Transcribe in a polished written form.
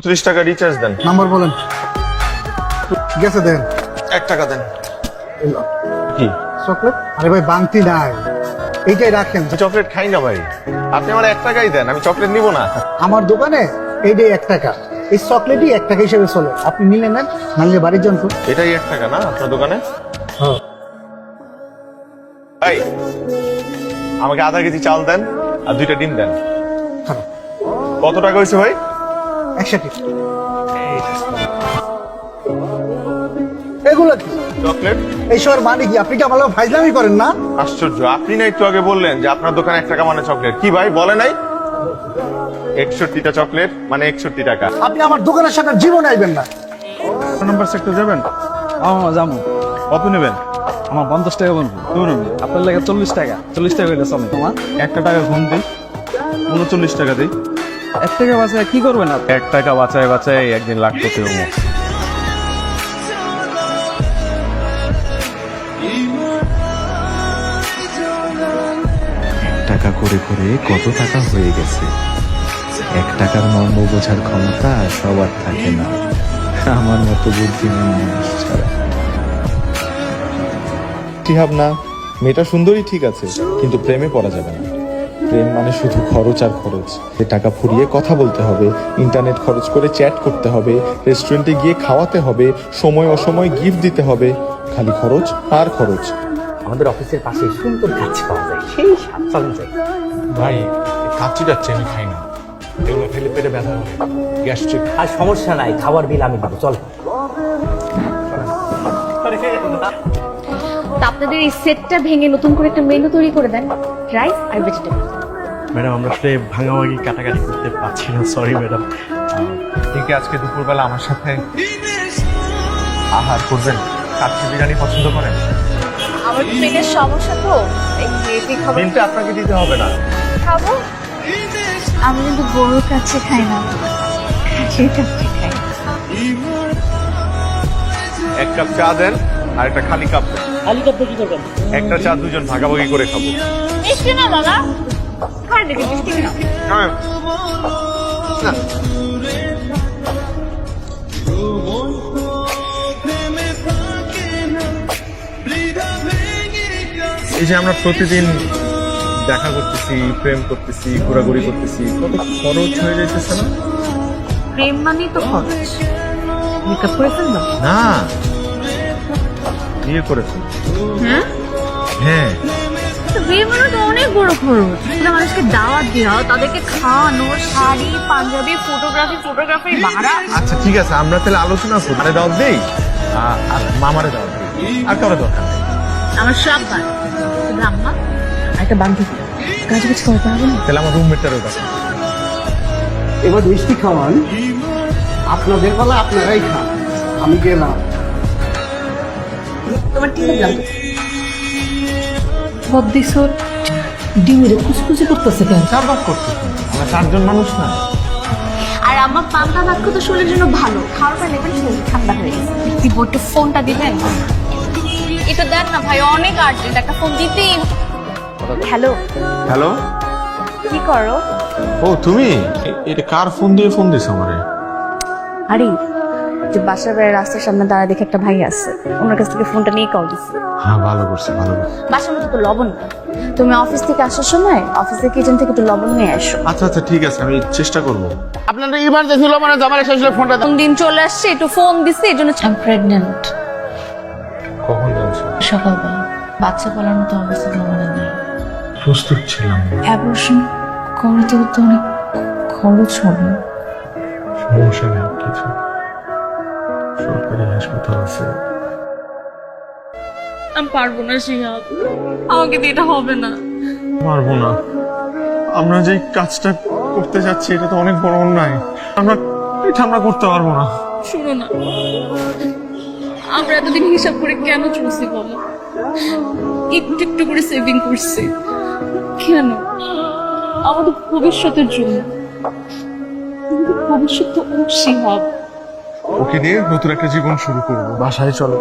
30 টাকা রিচার্জ দেন। নাম্বার বলেন। গেছে দেন। 1 টাকা দেন। কি চকলেট? আরে ভাই বাংতি নাই, এইটাই রাখেন। চকলেট খাই না ভাই, আপনি আমার 1 টাকাই দেন, আমি চকলেট নিব না। আমার দোকানে এইটাই 1 টাকা, এই চকলেটই 1 টাকা হিসেবে চলে। আপনি নিলে নেন, নাহলে বাড়ির জন্য। এটাই 1 টাকা না আপনার দোকানে? হ্যাঁ। ভাই আমাকে আধা কেজি চাল দেন আর 2টা ডিম দেন। হ্যাঁ। কত টাকা হয়েছে ভাই? 61। এগুলো কি চকলেট? এইসবের মানে কি? আপনি কি আমার লগে ফাইজলামি করেন না? আশ্চর্য, আপনি না একটু আগে বললেন যে আপনার দোকানে 1 টাকা মানে চকলেট। কি ভাই বলে নাই? 61টা চকলেট মানে 61 টাকা। আপনি আমার দোকানের সাথে জীবন আইবেন না। নাম্বার সেক্টর যাবেন? যাবো। কত নেবেন? আমার 50 টাকা বলবো। ধরুন আপনার লাগে 40 টাকা। 40 টাকা হইলে চলে। তোমার 1 টাকা কম দিই, 39 টাকা দিই। 1 টাকা বাঁচায় কি করবেন আপনি? 1 টাকা বাঁচায় বাঁচায় একদিন লাখপতি হবো। টাকা করে করে কত টাকা হয়ে গেছে। 1 টাকার মর্ম বোঝার ক্ষমতা সবার থাকে না, আমার মতো বুদ্ধিমান মানুষ ছাড়া। ভাব না, মেয়েটা সুন্দরী ঠিক আছে, কিন্তু প্রেমে পড়া যাবে না। প্রেম মানে শুধু খরচ আর খরচ। টাকা ফুরিয়ে কথা বলতে হবে, ইন্টারনেট খরচ করে চ্যাট করতে হবে, রেস্টুরেন্টে গিয়ে খাওয়াতে হবে, সময় অসময় গিফট দিতে হবে। খালি খরচ আর খরচ। আমাদের অফিসের পাশে সুন্দর কাচ্চি পাওয়া যায়, সেই স্বাদ চালু যায়। ভাই কাচ্চি যাচ্ছে, আমি খাই না, এগুলো খেলে পেটে ব্যথা হবে, গ্যাস্ট্রিক। আর সমস্যা নাই, খাবার বিল আমি দিব, চল। তা আপনাদের এই সেটটা ভেঙে নতুন করে একটা মেনু তৈরি করে দেন, রাইস আর ভেজিটেবল। ম্যাডাম আমরা আসলে ভাঙাভাঙি কাটাকাটি করতে পারছি না, সরি ম্যাডাম। ঠিক আজকে দুপুরবেলা আমার সাথে আহার করবেন? কাচ্চি বিরিয়ানি পছন্দ করেন? আমার পেটের সমস্যা তো, এই হেভি খাবার বিলটা আপনাকে দিতে হবে না। খাবো। আমি কিন্তু গরুর কাছে খাই না, খাসির কাছে খাই। 1 কাপ চা দেন আর একটা খালি কাপ দেন। খালি কাপ কি করবেন? একটা চা দুজন ভাগাভাগি করে খাবো। মিষ্টি না বাবা, খাই দেখি মিষ্টি না। হ্যাঁ না, এই যে আমরা প্রতিদিন দেখা করতেছি, প্রেম করতেছি, ঘোরাঘুরি করতেছি, কত খরচ হয়ে যাইতেছে না? প্রেম মানেই তো খরচ। মেকআপ করে ফেললো? না, বিয়ে করেছে। হ্যাঁ, হ্যাঁ তো বিয়ে মানে তো অনেক বড় খরচ। তোমরা মানুষকে দাওয়াত দেওয়া, তাদেরকে খাওয়ানো, শাড়ি, পাঞ্জাবি, ফটোগ্রাফি ভাড়া। আচ্ছা ঠিক আছে, আমরা তাহলে আলোচনা করি। আরে দাওয়াত দেই আর মামারে দাওয়াত দেই, আর কারো দরকার নেই। আমার সব বাদ, শুধু আম্মা আর একটা বান্ধবী। কাজ কিছু করতে হবে না। তাহলে আমার রুমমেটটারও দরকার। এবার মিষ্টি খাওয়ান, আপনাদের বেলা আপনারাই খান, আমি গেলাম। তোমার ঠিক আছে। বদ্দিস ডিমিরে কুচকুচি করতেছে কেন? 4 ভাগ করতেছি, আমরা 4 জন মানুষ না। আর আমার পান্তা ভাত তো শরীরের জন্য ভালো, খাওয়ার পর নেবেন শরীর ঠান্ডা হয়ে গেছে। দিব একটু ফোনটা দিবেন? এটা দেন না ভাই, অনেক আর্জেন্ট, একটা ফোন দিতেই। হ্যালো, হ্যালো, কি করো? ও তুমি? এটা কার ফোন দিয়ে ফোন দিছ আমারে? আরে যে বাসার বাইরে রাস্তার সামনে দাঁড়া দেখে একটা ভাই আছে, ওনার কাছ থেকে ফোনটা নিয়ে কল দিচ্ছে। হ্যাঁ ভালো করছে, ভালো করছে। বাসার মধ্যে তো লবণ নেই, তুমি অফিস থেকে আসার সময় অফিসের কিচেন থেকে একটু লবণ নিয়ে আসো। আচ্ছা আচ্ছা ঠিক আছে, আমি চেষ্টা করব। আপনাদের ইমার্জেন্সি হলো মানে জামার শেষ হলে ফোনটা কোন দিন চলে আসছে, একটু ফোন দিচ্ছে, এই জন্য প্রেগনেন্ট। কখন জানছো? সকালবেলা বাচ্চা পালার মতো অবস্থা তোমাদের নেই। প্রস্তুত ছিলাম না। অ্যাবর্শন করাতে তো অনেক খরচ হবে। সমস্যা নেই কিছু, সরকারি হাসপাতাল আছে। আমি পারবো না শিহাব, আমাকে দিয়ে এটা হবে না। পারবো না, আমরা যে কাজটা করতে যাচ্ছি এটা তো অনেক বড় অন্যায়। আমরা করতে পারবো না। শুনো না, আমরা এতদিন হিসাব করে কেন চলছি বলো? একটু একটু করে সেভিং করছি কেন? আমাদের ভবিষ্যতের জন্য। ভবিষ্যৎ তো শিহাব। ওকে দিয়ে নতুন একটা জীবন শুরু করবো। বাসায় চলো।